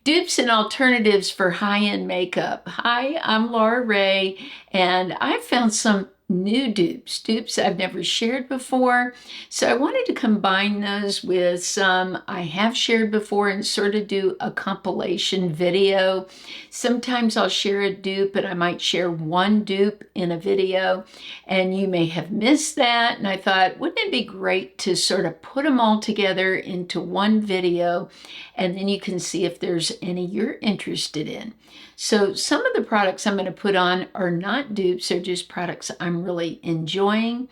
Dupes and alternatives for high-end makeup. Hi, I'm Laura Ray, and I found some new dupes I've never shared before. So I wanted to combine those with some I have shared before and sort of do a compilation video. Sometimes I'll share a dupe and I might share one dupe in a video, and you may have missed that. And I thought, wouldn't it be great to sort of put them all together into one video, and then you can see if there's any you're interested in. So some of the products I'm going to put on are not dupes, they're just products I'm really enjoying.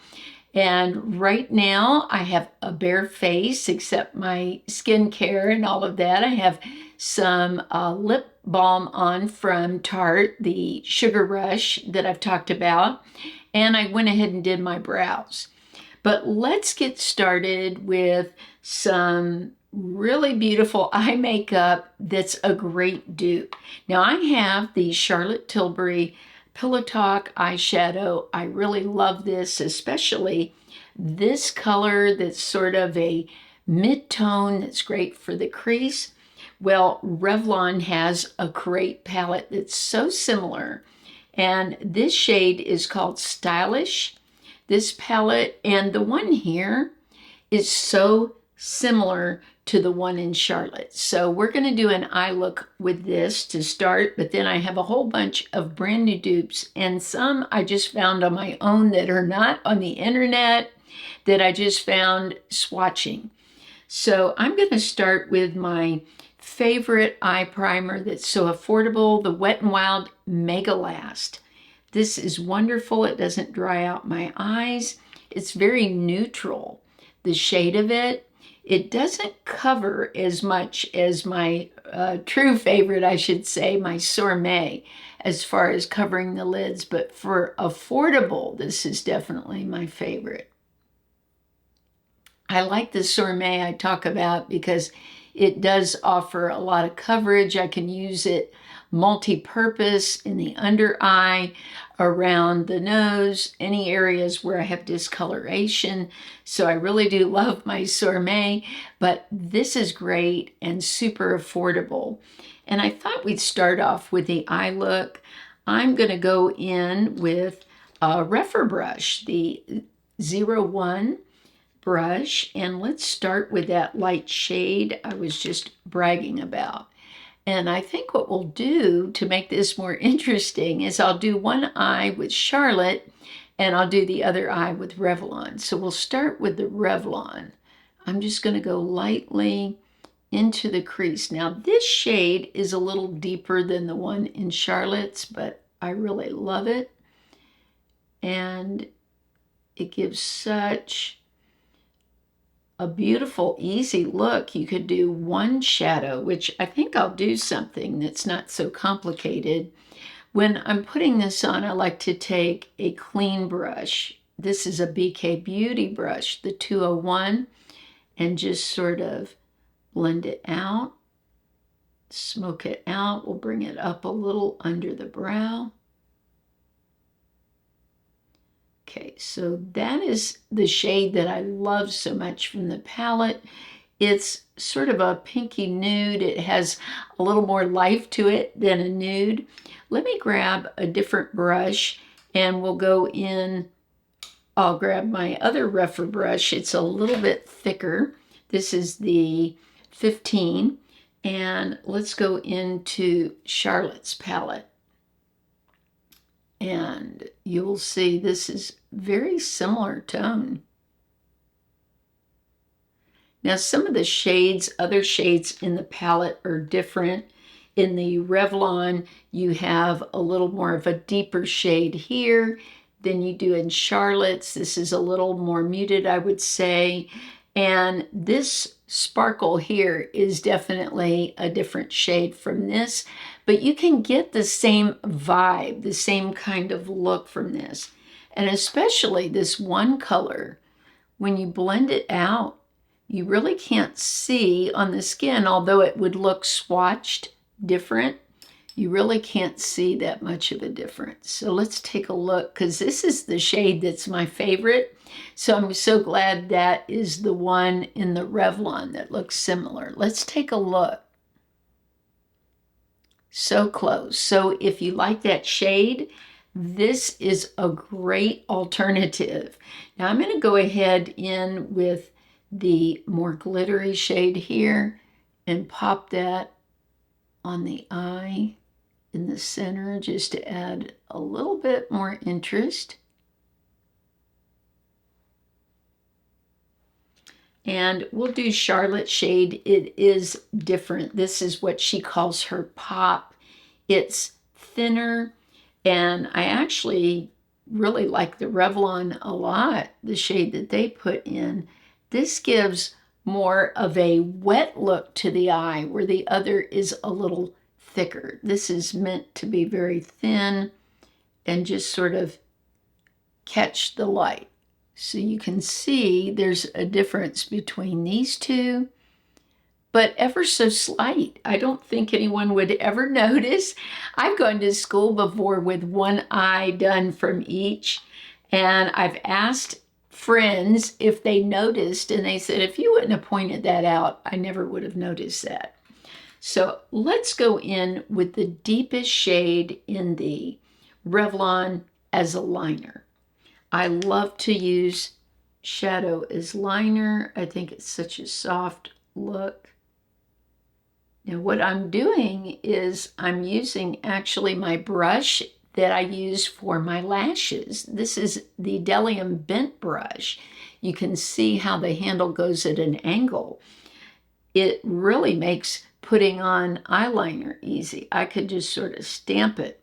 And right now I have a bare face except my skincare and all of that. I have some lip balm on from Tarte, the Sugar Rush that I've talked about. And I went ahead and did my brows. But let's get started with some really beautiful eye makeup that's a great dupe. Now I have the Charlotte Tilbury Pillow Talk eyeshadow. I really love this, especially this color that's sort of a mid-tone that's great for the crease. Well, Revlon has a great palette that's so similar, and this shade is called Stylish. This palette and the one here is so similar to the one in Charlotte. So we're going to do an eye look with this to start, but then I have a whole bunch of brand new dupes and some I just found on my own that are not on the internet that I just found swatching. So I'm going to start with my favorite eye primer that's so affordable, the Wet n Wild Megalast. This is wonderful. It doesn't dry out my eyes. It's very neutral, the shade of it. It doesn't cover as much as my true favorite, I should say, my Sorme, as far as covering the lids. But for affordable, this is definitely my favorite. I like the Sorme I talk about because it does offer a lot of coverage. I can use it multi-purpose in the under eye, around the nose, any areas where I have discoloration. So I really do love my Sorme, but this is great and super affordable. And I thought we'd start off with the eye look. I'm going to go in with a Refer brush, the 01 brush, and let's start with that light shade I was just bragging about. And I think what we'll do to make this more interesting is I'll do one eye with Charlotte and I'll do the other eye with Revlon. So we'll start with the Revlon. I'm just going to go lightly into the crease. Now this shade is a little deeper than the one in Charlotte's, but I really love it. And it gives such a beautiful, easy look. You could do one shadow, which I think I'll do something that's not so complicated. When I'm putting this on, I like to take a clean brush. This is a BK Beauty brush, the 201, and just sort of blend it out, smoke it out. We'll bring it up a little under the brow. Okay, so that is the shade that I love so much from the palette. It's sort of a pinky nude. It has a little more life to it than a nude. Let me grab a different brush and we'll go in. I'll grab my other Refer brush. It's a little bit thicker. This is the 15. And let's go into Charlotte's palette. And you'll see this is very similar tone. Now some of the shades, other shades in the palette are different. In the Revlon, you have a little more of a deeper shade here than you do in Charlotte's. This is a little more muted, I would say. And this sparkle here is definitely a different shade from this, but you can get the same vibe, the same kind of look from this. And especially this one color, when you blend it out, you really can't see on the skin, although it would look swatched different, you really can't see that much of a difference. So let's take a look, because this is the shade that's my favorite. So I'm so glad that is the one in the Revlon that looks similar. Let's take a look. So close. So if you like that shade, this is a great alternative. Now I'm going to go ahead in with the more glittery shade here and pop that on the eye in the center just to add a little bit more interest. And we'll do Charlotte's shade. It is different. This is what she calls her pop. It's thinner, and I actually really like the Revlon a lot, the shade that they put in. This gives more of a wet look to the eye, where the other is a little thicker. This is meant to be very thin and just sort of catch the light. So you can see there's a difference between these two, but ever so slight. I don't think anyone would ever notice. I've gone to school before with one eye done from each, and I've asked friends if they noticed, and they said, if you wouldn't have pointed that out, I never would have noticed that. So let's go in with the deepest shade in the Revlon as a liner. I love to use shadow as liner. I think it's such a soft look. Now what I'm doing is I'm using actually my brush that I use for my lashes. This is the Delium bent brush. You can see how the handle goes at an angle. It really makes putting on eyeliner easy. I could just sort of stamp it.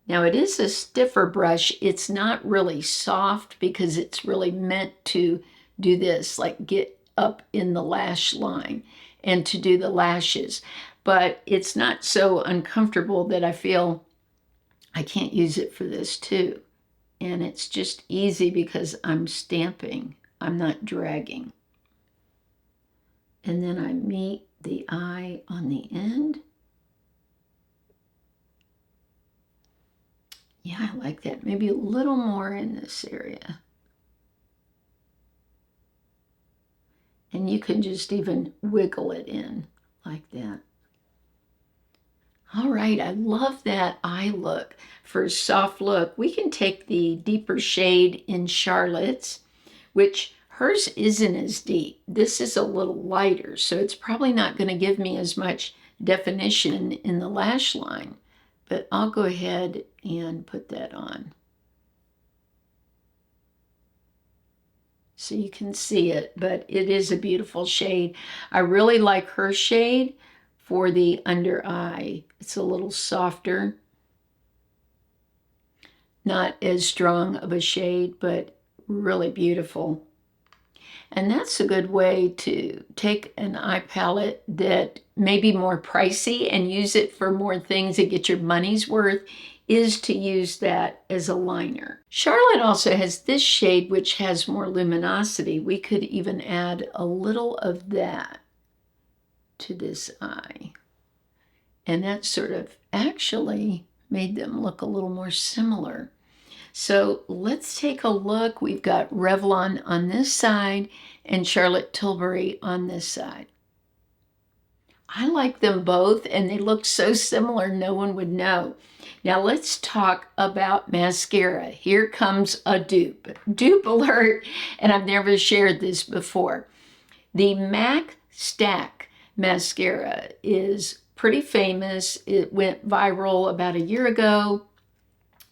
Now it is a stiffer brush. It's not really soft because it's really meant to do this, like get up in the lash line and to do the lashes. But it's not so uncomfortable that I feel I can't use it for this too. And it's just easy because I'm stamping. I'm not dragging. And then I meet the eye on the end. Yeah, I like that. Maybe a little more in this area. And you can just even wiggle it in like that. All right, I love that eye look. For a soft look, we can take the deeper shade in Charlotte's, which hers isn't as deep. This is a little lighter, so it's probably not going to give me as much definition in the lash line. But I'll go ahead and put that on. So you can see it, but it is a beautiful shade. I really like her shade for the under eye. It's a little softer. Not as strong of a shade, but really beautiful. And that's a good way to take an eye palette that may be more pricey and use it for more things and get your money's worth, is to use that as a liner. Charlotte also has this shade which has more luminosity. We could even add a little of that to this eye. And that sort of actually made them look a little more similar. So let's take a look. We've got Revlon on this side and Charlotte Tilbury on this side. I like them both, and they look so similar no one would know. Now let's talk about mascara. Here comes a dupe. Dupe alert, and I've never shared this before. The Macstack mascara is pretty famous. It went viral about a year ago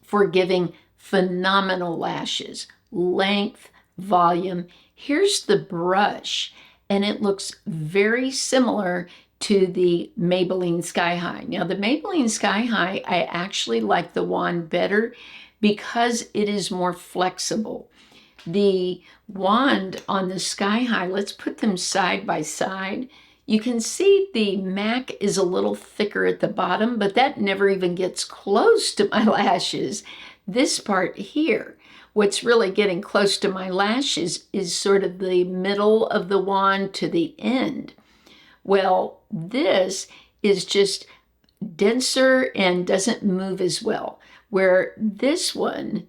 for giving phenomenal lashes, length, volume. Here's the brush, and it looks very similar to the Maybelline Sky High. Now the Maybelline Sky High, I actually like the wand better because it is more flexible. The wand on the Sky High, let's put them side by side. You can see the MAC is a little thicker at the bottom, but that never even gets close to my lashes. This part here, what's really getting close to my lashes is sort of the middle of the wand to the end. Well, this is just denser and doesn't move as well. Where this one,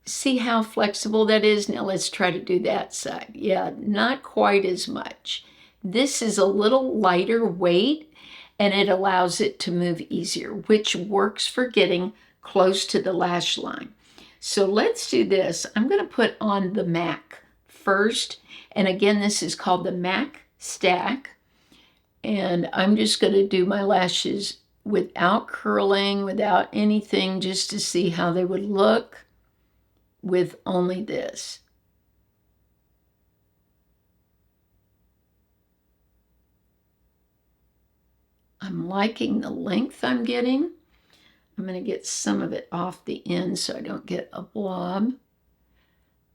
see how flexible that is? Now let's try to do that side. Yeah, not quite as much. This is a little lighter weight, and it allows it to move easier, which works for getting close to the lash line. So let's do this. I'm going to put on the MAC first. And again, this is called the Macstack. And I'm just going to do my lashes without curling, without anything, just to see how they would look with only this. I'm liking the length I'm getting. I'm going to get some of it off the end so I don't get a blob.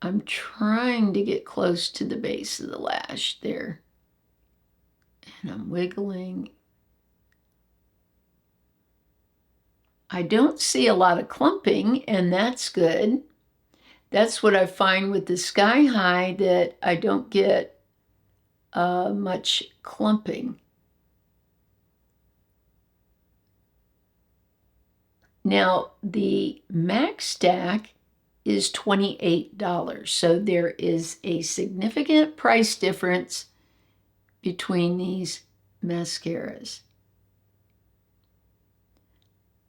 I'm trying to get close to the base of the lash there. And I'm wiggling. I don't see a lot of clumping, and that's good. That's what I find with the Sky High, that I don't get much clumping. Now, the Macstack is $28, so there is a significant price difference between these mascaras.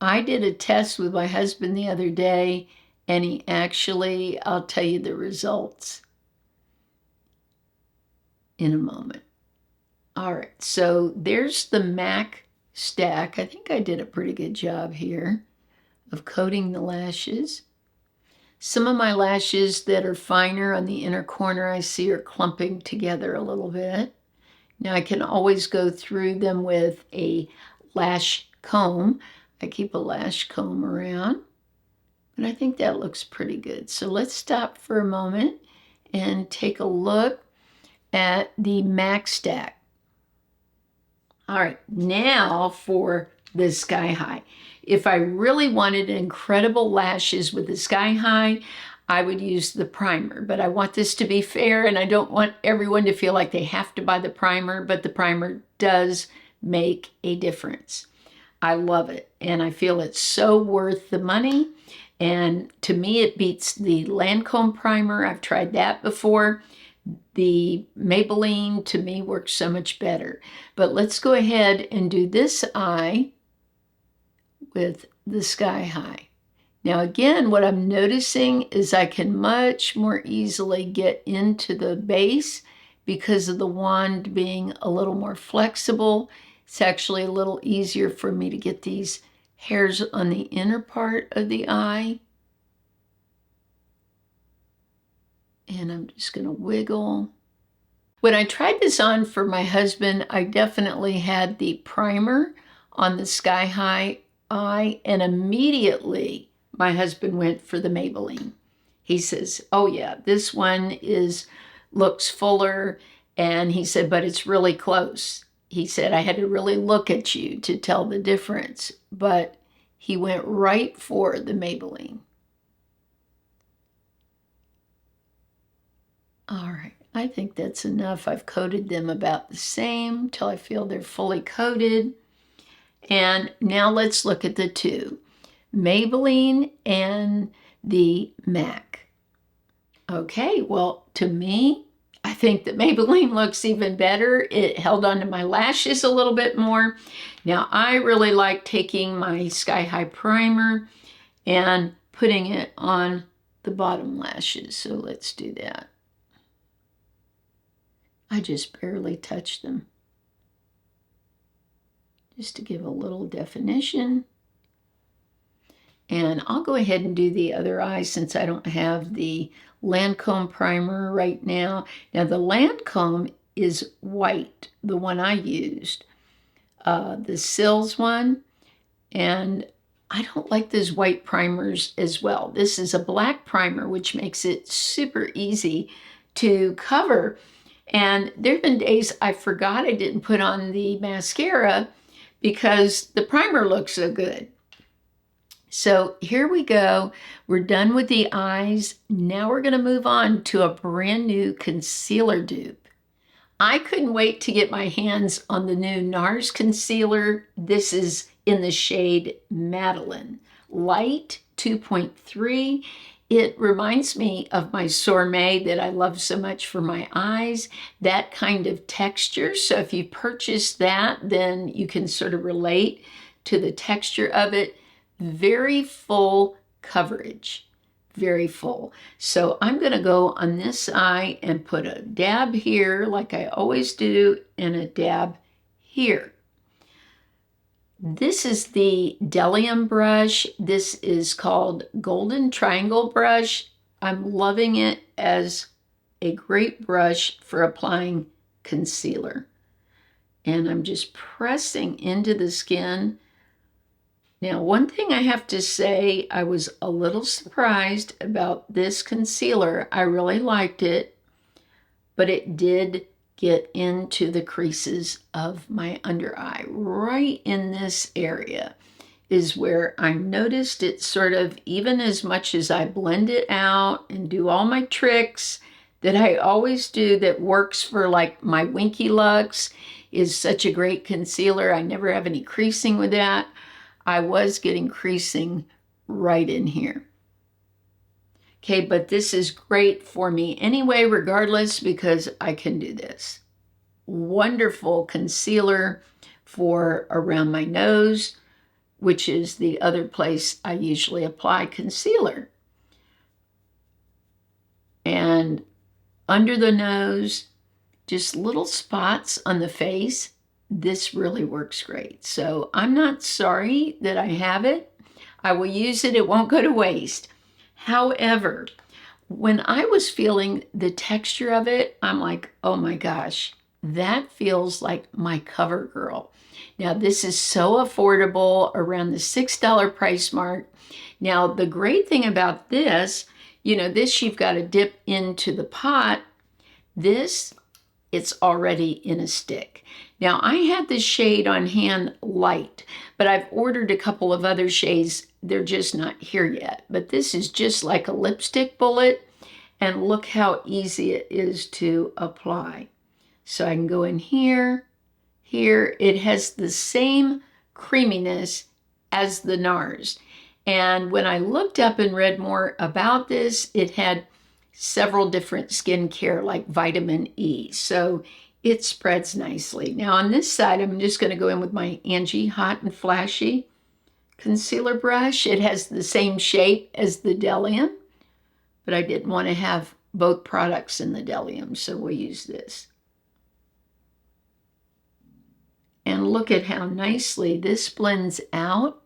I did a test with my husband the other day, and he actually, I'll tell you the results in a moment. All right, so there's the Macstack. I think I did a pretty good job here of coating the lashes. Some of my lashes that are finer on the inner corner I see are clumping together a little bit. Now I can always go through them with a lash comb. I keep a lash comb around, but I think that looks pretty good. So let's stop for a moment and take a look at the Macstack. All right, now for the Sky High. If I really wanted incredible lashes with the Sky High, I would use the primer, but I want this to be fair, and I don't want everyone to feel like they have to buy the primer, but the primer does make a difference. I love it, and I feel it's so worth the money, and to me it beats the Lancome primer. I've tried that before. The Maybelline, to me, works so much better. But let's go ahead and do this eye with the Sky High. Now again, what I'm noticing is I can much more easily get into the base because of the wand being a little more flexible. It's actually a little easier for me to get these hairs on the inner part of the eye. And I'm just going to wiggle. When I tried this on for my husband, I definitely had the primer on the Sky High eye, and immediately my husband went for the Maybelline. He says, oh yeah, this one looks fuller, and he said, but it's really close. He said, I had to really look at you to tell the difference, but he went right for the Maybelline. All right, I think that's enough. I've coated them about the same till I feel they're fully coated. And now let's look at the two, Maybelline and the MAC. Okay, well, to me, I think that Maybelline looks even better. It held onto my lashes a little bit more. Now, I really like taking my Sky High primer and putting it on the bottom lashes. So let's do that. I just barely touch them, just to give a little definition. And I'll go ahead and do the other eye since I don't have the Lancome primer right now. Now the Lancome is white, the one I used, the Sills one, and I don't like those white primers as well. This is a black primer, which makes it super easy to cover. And there have been days I forgot I didn't put on the mascara because the primer looks so good. So here we go. We're done with the eyes. Now we're going to move on to a brand new concealer dupe. I couldn't wait to get my hands on the new NARS concealer. This is in the shade Madeline, light 2.3. It reminds me of my Sorme that I love so much for my eyes, that kind of texture. So if you purchase that, then you can sort of relate to the texture of it. Very full coverage, very full. So I'm going to go on this eye and put a dab here like I always do and a dab here. This is the Delium brush. This is called Golden Triangle brush. I'm loving it as a great brush for applying concealer. And I'm just pressing into the skin. Now, one thing I have to say, I was a little surprised about this concealer. I really liked it, but it did get into the creases of my under eye. Right in this area is where I noticed it sort of, even as much as I blend it out and do all my tricks that I always do that works for like my Winky Lux is such a great concealer. I never have any creasing with that. I was getting creasing right in here. Okay, but this is great for me anyway, regardless, because I can do this. Wonderful concealer for around my nose, which is the other place I usually apply concealer. And under the nose, just little spots on the face. This really works great. So I'm not sorry that I have it. I will use it. It won't go to waste. However, when I was feeling the texture of it, I'm like, oh my gosh, that feels like my CoverGirl. Now, this is so affordable, around the $6 price mark. Now, the great thing about this, this you've got to dip into the pot. This, it's already in a stick. Now, I had this shade on hand light, but I've ordered a couple of other shades. They're just not here yet. But this is just like a lipstick bullet, and look how easy it is to apply. So I can go in here, here. It has the same creaminess as the NARS. And when I looked up and read more about this, it had several different skincare like vitamin E. So it spreads nicely. Now on this side, I'm just going to go in with my Angie Hot and Flashy concealer brush. It has the same shape as the Delium, but I didn't want to have both products in the Delium, so we'll use this. And look at how nicely this blends out.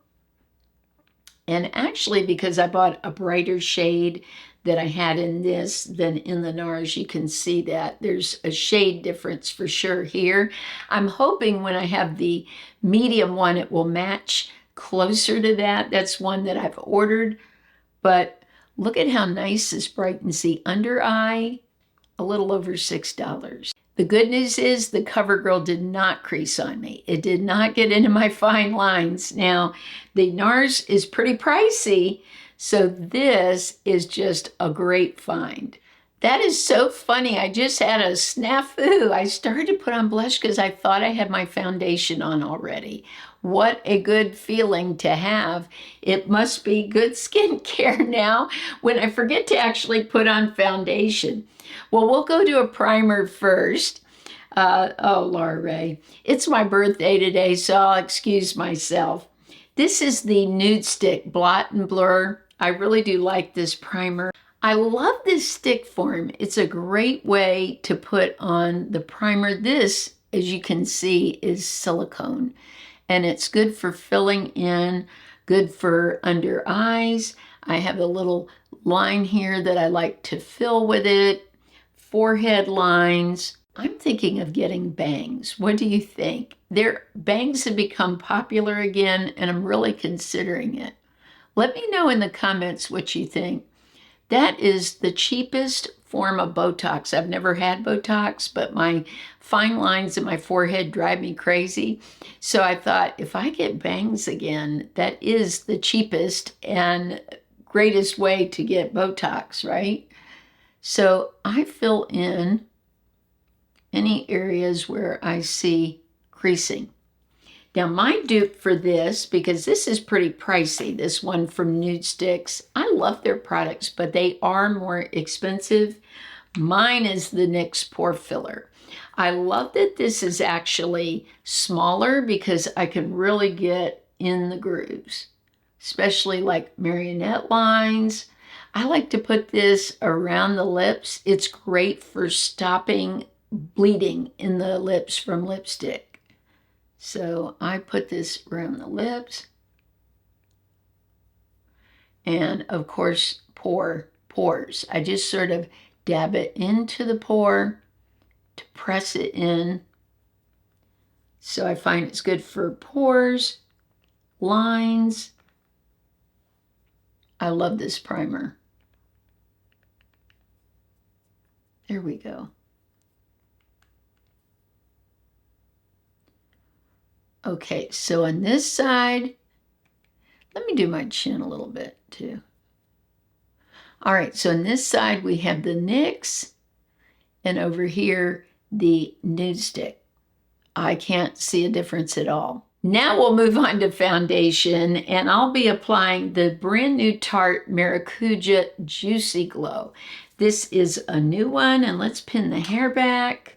And actually, because I bought a brighter shade that I had in this than in the NARS, you can see that there's a shade difference for sure here. I'm hoping when I have the medium one, it will match closer to that. That's one that I've ordered. But look at how nice this brightens the under eye, a little over $6. The good news is the CoverGirl did not crease on me. It did not get into my fine lines. Now, the NARS is pretty pricey, so this is just a great find. That is so funny. I just had a snafu. I started to put on blush because I thought I had my foundation on already. What a good feeling to have. It must be good skincare now when I forget to actually put on foundation. Well, we'll go to a primer first. Oh, Laura Ray. It's my birthday today, so I'll excuse myself. This is the Nudestix Blot and Blur. I really do like this primer. I love this stick form. It's a great way to put on the primer. This, as you can see, is silicone. And it's good for filling in, good for under eyes. I have a little line here that I like to fill with it. Forehead lines. I'm thinking of getting bangs. What do you think? Bangs have become popular again, and I'm really considering it. Let me know in the comments what you think. That is the cheapest form of Botox. I've never had Botox, but my fine lines in my forehead drive me crazy. So I thought, if I get bangs again, that is the cheapest and greatest way to get Botox, right? So I fill in any areas where I see creasing. Now my dupe for this, because this is pretty pricey, this one from Nudestix. I love their products, but they are more expensive. Mine is the NYX Pore Filler. I love that this is actually smaller because I can really get in the grooves, especially like marionette lines. I like to put this around the lips. It's great for stopping bleeding in the lips from lipstick. So I put this around the lips. And of course, pores. I just sort of dab it into the pore to press it in. So I find it's good for pores, lines. I love this primer. There we go. Okay, so on this side, let me do my chin a little bit too. All right, so on this side we have the NYX, and over here the Nudestix. I can't see a difference at all. Now we'll move on to foundation, and I'll be applying the brand new Tarte Maracuja Juicy Glow. This is a new one, and let's pin the hair back.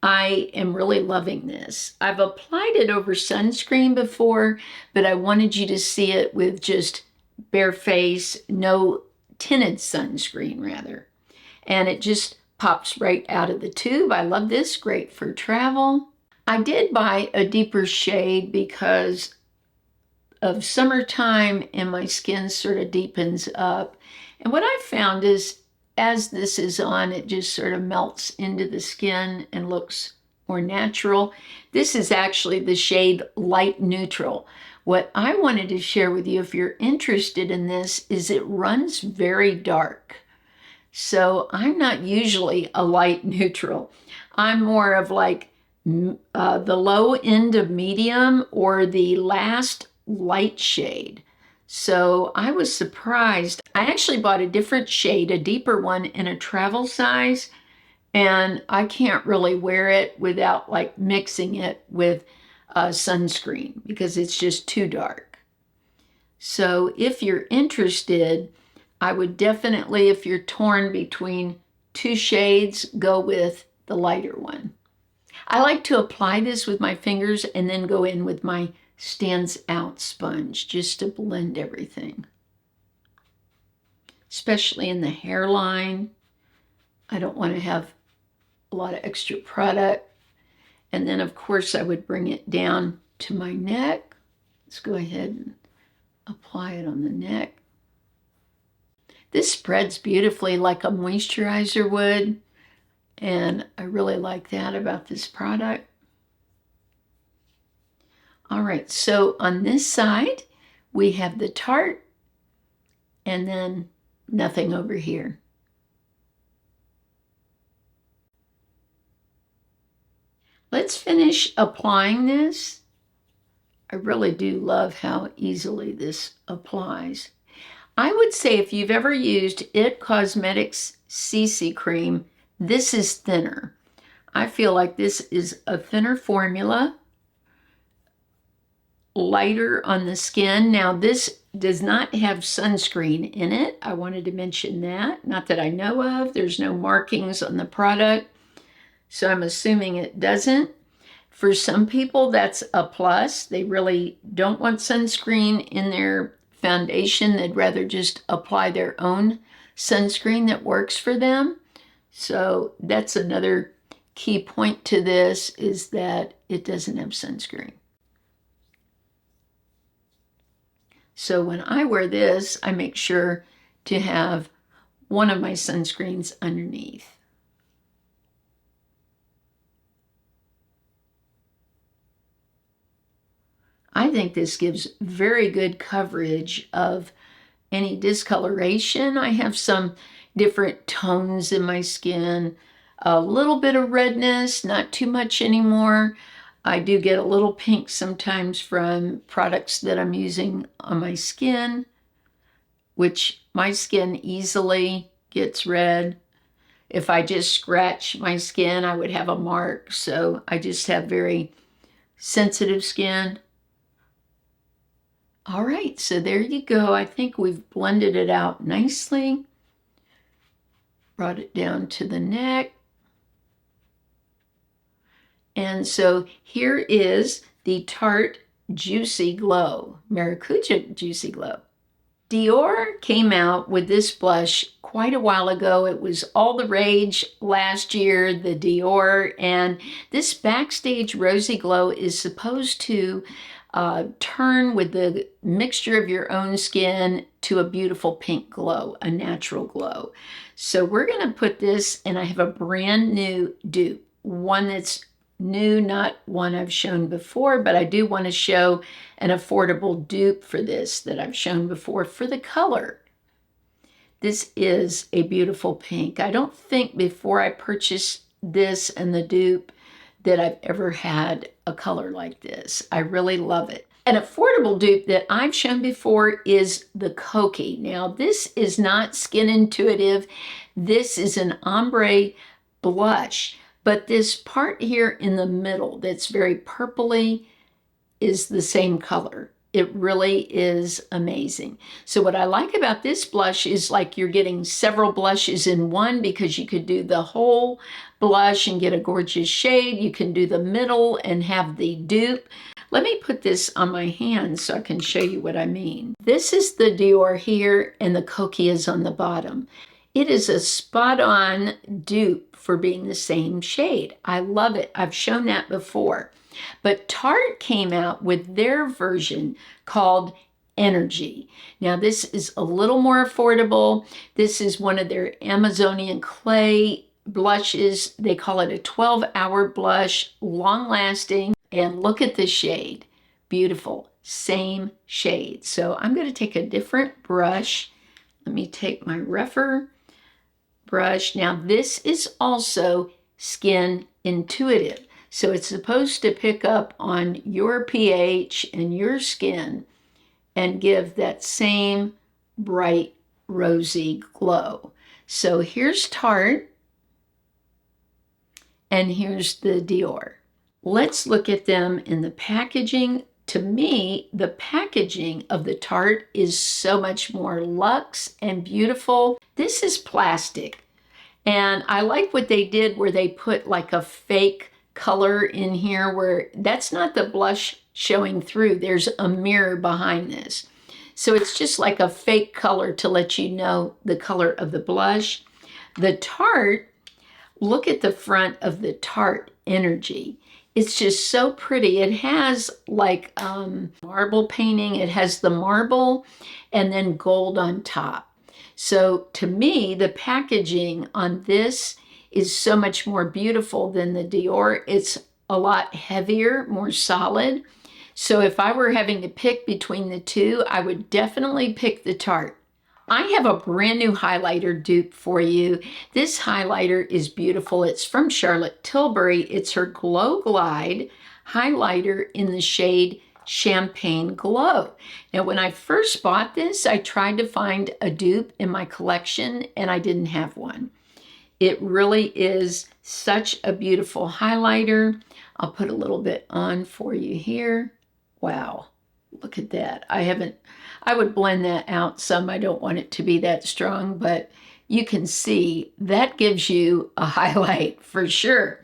I am really loving this. I've applied it over sunscreen before, but I wanted you to see it with just bare face, no tinted sunscreen rather. And it just pops right out of the tube. I love this, great for travel. I did buy a deeper shade because of summertime and my skin sort of deepens up. And what I found is as this is on, it just sort of melts into the skin and looks more natural. This is actually the shade Light Neutral. What I wanted to share with you, if you're interested in this, is it runs very dark. So I'm not usually a light neutral. I'm more of like the low end of medium or the last light shade. So I was surprised. I actually bought a different shade, a deeper one in a travel size, and I can't really wear it without like mixing it with sunscreen because it's just too dark. So if you're interested, I would definitely, if you're torn between two shades, go with the lighter one. I like to apply this with my fingers and then go in with my Stands Out sponge just to blend everything, especially in the hairline. I don't want to have a lot of extra product. And then of course I would bring it down to my neck. Let's go ahead and apply it on the neck. This spreads beautifully like a moisturizer would, and I really like that about this product. All right, so on this side, we have the Tarte, and then nothing over here. Let's finish applying this. I really do love how easily this applies. I would say if you've ever used IT Cosmetics CC Cream, this is thinner. I feel like this is a thinner formula, lighter on the skin. Now this does not have sunscreen in it. I wanted to mention that. Not that I know of. There's no markings on the product, so I'm assuming it doesn't. For some people, that's a plus. They really don't want sunscreen in their foundation. They'd rather just apply their own sunscreen that works for them. So that's another key point to this, is that it doesn't have sunscreen. So when I wear this, I make sure to have one of my sunscreens underneath. I think this gives very good coverage of any discoloration. I have some different tones in my skin, a little bit of redness, not too much anymore. I do get a little pink sometimes from products that I'm using on my skin, which my skin easily gets red. If I just scratch my skin, I would have a mark. So I just have very sensitive skin. All right, so there you go. I think we've blended it out nicely. Brought it down to the neck. And so here is the Tarte Juicy Glow, Maracuja Juicy Glow. Dior came out with this blush quite a while ago. It was all the rage last year, the Dior, and this Backstage Rosy Glow is supposed to turn with the mixture of your own skin to a beautiful pink glow, a natural glow. So we're going to put this, and I have a brand new dupe, one that's new, not one I've shown before, but I do want to show an affordable dupe for this that I've shown before for the color. This is a beautiful pink. I don't think before I purchased this and the dupe that I've ever had a color like this. I really love it. An affordable dupe that I've shown before is the Kokie. Now, this is not Skin Intuitive. This is an ombre blush. But this part here in the middle that's very purpley is the same color. It really is amazing. So what I like about this blush is like you're getting several blushes in one, because you could do the whole blush and get a gorgeous shade. You can do the middle and have the dupe. Let me put this on my hand so I can show you what I mean. This is the Dior here, and the Kokie is on the bottom. It is a spot-on dupe for being the same shade. I love it. I've shown that before. But Tarte came out with their version called Energy. Now, this is a little more affordable. This is one of their Amazonian clay blushes. They call it a 12-hour blush, long-lasting. And look at the shade. Beautiful. Same shade. So I'm going to take a different brush. Let me take my rougher brush. Now, this is also Skin Intuitive. So it's supposed to pick up on your pH and your skin and give that same bright rosy glow. So here's Tarte, and here's the Dior. Let's look at them in the packaging. To me, the packaging of the Tarte is so much more luxe and beautiful. This is plastic, and I like what they did where they put like a fake color in here where that's not the blush showing through. There's a mirror behind this. So it's just like a fake color to let you know the color of the blush. The Tarte, look at the front of the Tarte Energy. It's just so pretty. It has like marble painting. It has the marble and then gold on top. So to me, the packaging on this is so much more beautiful than the Dior. It's a lot heavier, more solid. So if I were having to pick between the two, I would definitely pick the Tarte. I have a brand new highlighter dupe for you. This highlighter is beautiful. It's from Charlotte Tilbury. It's her Glow Glide highlighter in the shade Champagne Glow. Now, when I first bought this, I tried to find a dupe in my collection, and I didn't have one. It really is such a beautiful highlighter. I'll put a little bit on for you here. Wow, look at that. I would blend that out some. I don't want it to be that strong, but you can see that gives you a highlight for sure.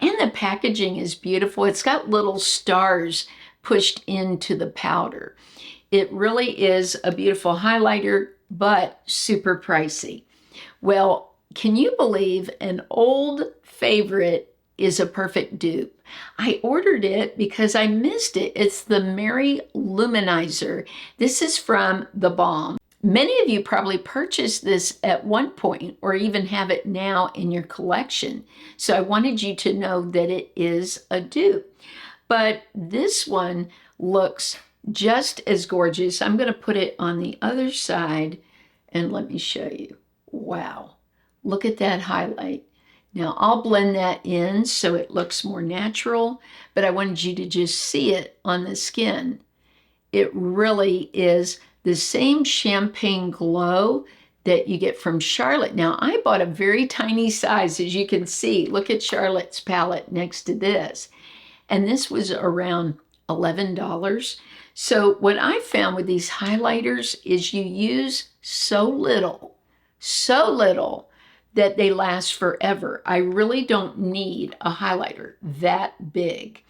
And the packaging is beautiful. It's got little stars pushed into the powder. It really is a beautiful highlighter, but super pricey. Well, can you believe an old favorite is a perfect dupe? I ordered it because I missed it. It's the Mary Luminizer. This is from the Balm. Many of you probably purchased this at one point or even have it now in your collection. So I wanted you to know that it is a dupe. But this one looks just as gorgeous. I'm going to put it on the other side and let me show you. Wow. Look at that highlight. Now I'll blend that in so it looks more natural, but I wanted you to just see it on the skin. It really is the same champagne glow that you get from Charlotte. Now I bought a very tiny size, as you can see. Look at Charlotte's palette next to this. and this was around $11. So what I found with these highlighters is you use so little that they last forever. I really don't need a highlighter that big.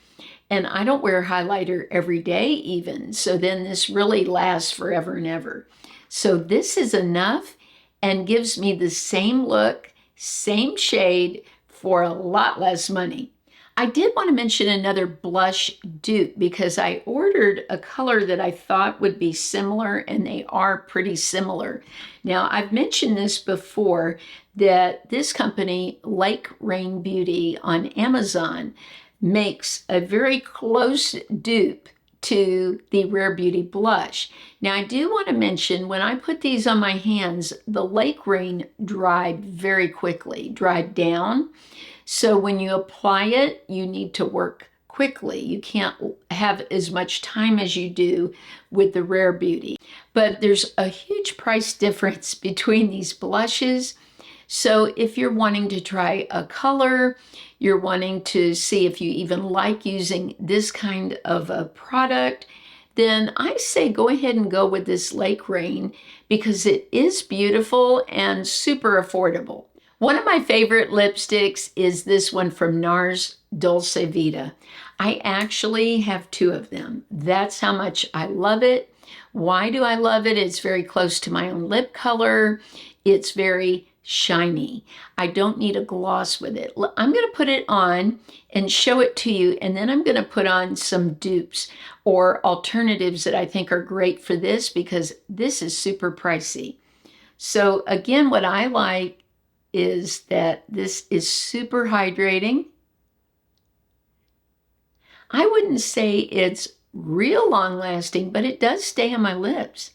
And I don't wear highlighter every day even. So then this really lasts forever and ever. So this is enough and gives me the same look, same shade for a lot less money. I did want to mention another blush dupe because I ordered a color that I thought would be similar, and they are pretty similar. Now, I've mentioned this before, that this company, Lake Rain Beauty on Amazon, makes a very close dupe to the Rare Beauty blush. Now, I do want to mention, when I put these on my hands, the Lake Rain dried very quickly, dried down. So when you apply it, you need to work quickly. You can't have as much time as you do with the Rare Beauty. But there's a huge price difference between these blushes. So if you're wanting to try a color, you're wanting to see if you even like using this kind of a product, then I say go ahead and go with this Lake Rain because it is beautiful and super affordable. One of my favorite lipsticks is this one from NARS, Dulce Vita. I actually have 2 of them. That's how much I love it. Why do I love it? It's very close to my own lip color. It's very shiny. I don't need a gloss with it. I'm going to put it on and show it to you, and then I'm going to put on some dupes or alternatives that I think are great for this because this is super pricey. So again, what I like is that this is super hydrating. I wouldn't say it's real long lasting, but it does stay on my lips.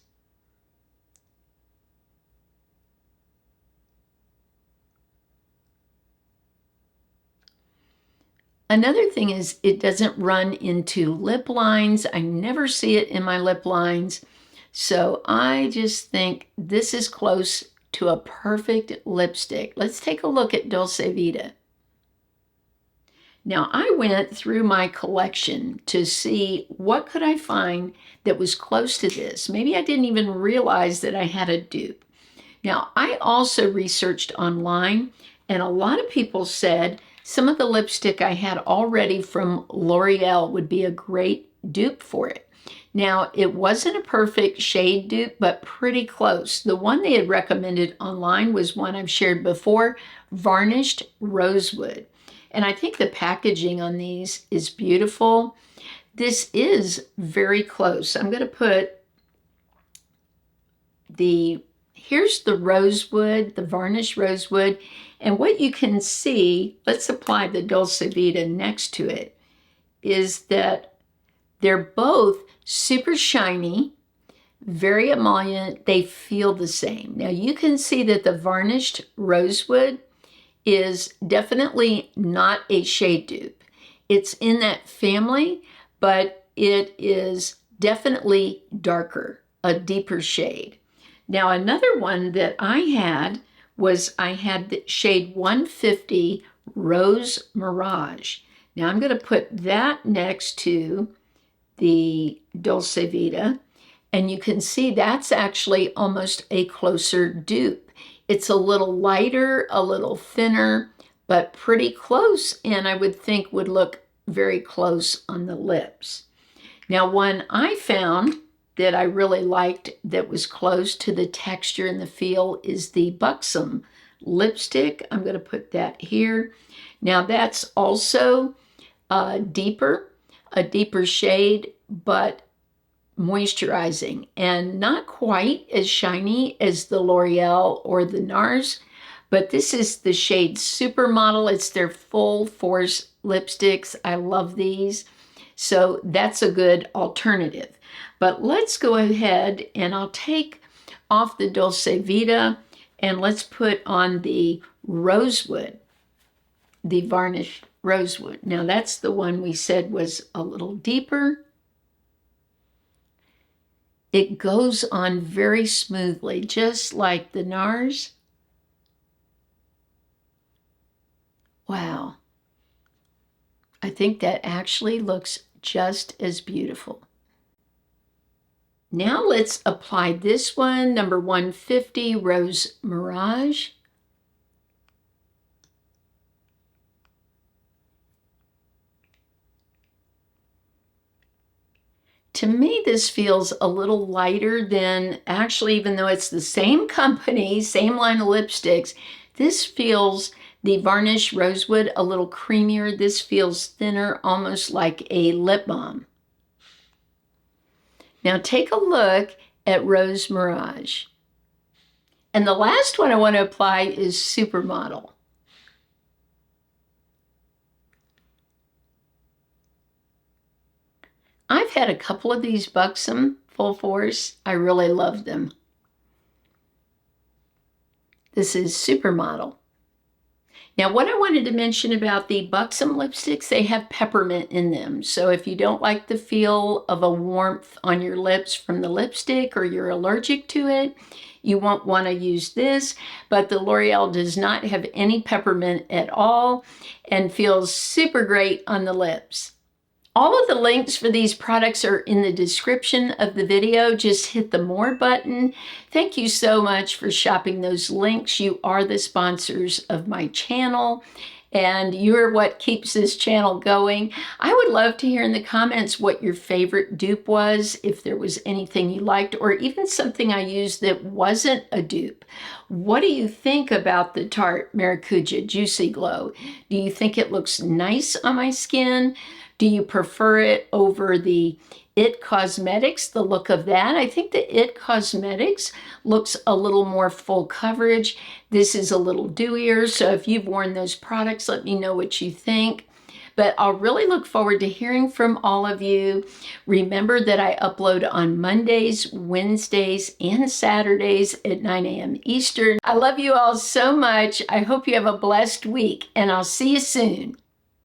Another thing is it doesn't run into lip lines. I never see it in my lip lines. So I just think this is close to a perfect lipstick. Let's take a look at Dulce Vita. Now, I went through my collection to see what could I find that was close to this. Maybe I didn't even realize that I had a dupe. Now, I also researched online, and a lot of people said some of the lipstick I had already from L'Oreal would be a great dupe for it. Now, it wasn't a perfect shade dupe, but pretty close. The one they had recommended online was one I've shared before, Varnished Rosewood. And I think the packaging on these is beautiful. This is very close. I'm going to put here's the rosewood, the varnished rosewood. And what you can see, let's apply the Dulce Vita next to it, is that they're both super shiny, very emollient. They feel the same. Now you can see that the varnished rosewood is definitely not a shade dupe. It's in that family, but it is definitely darker, a deeper shade. Now another one that I had the shade 150 Rose Mirage. Now I'm going to put that next to the Dulce Vita, and you can see that's actually almost a closer dupe. It's a little lighter, a little thinner, but pretty close, and I would think would look very close on the lips. Now, one I found that I really liked that was close to the texture and the feel is the Buxom lipstick. I'm going to put that here. Now, that's also a deeper shade, but moisturizing and not quite as shiny as the L'Oreal or the NARS, but this is the shade Supermodel. It's their full force lipsticks. I love these. So that's a good alternative. But let's go ahead and I'll take off the Dulce Vita and let's put on the rosewood, the varnished rosewood. Now that's the one we said was a little deeper. It goes on very smoothly, just like the NARS. Wow. I think that actually looks just as beautiful. Now let's apply this one, number 150, Rose Mirage. To me, this feels a little lighter than, actually, even though it's the same company, same line of lipsticks, this feels, the Varnish Rosewood, a little creamier. This feels thinner, almost like a lip balm. Now take a look at Rose Mirage. And the last one I want to apply is Supermodel. I've had a couple of these Buxom Full Force. I really love them. This is Supermodel. Now, what I wanted to mention about the Buxom lipsticks, they have peppermint in them. So if you don't like the feel of a warmth on your lips from the lipstick, or you're allergic to it, you won't want to use this. But the L'Oreal does not have any peppermint at all and feels super great on the lips. All of the links for these products are in the description of the video. Just hit the More button. Thank you so much for shopping those links. You are the sponsors of my channel, and you're what keeps this channel going. I would love to hear in the comments what your favorite dupe was, if there was anything you liked, or even something I used that wasn't a dupe. What do you think about the Tarte Maracuja Juicy Glow? Do you think it looks nice on my skin? Do you prefer it over the IT Cosmetics, the look of that? I think the IT Cosmetics looks a little more full coverage. This is a little dewier, so if you've worn those products, let me know what you think. But I'll really look forward to hearing from all of you. Remember that I upload on Mondays, Wednesdays, and Saturdays at 9 a.m. Eastern. I love you all so much. I hope you have a blessed week, and I'll see you soon.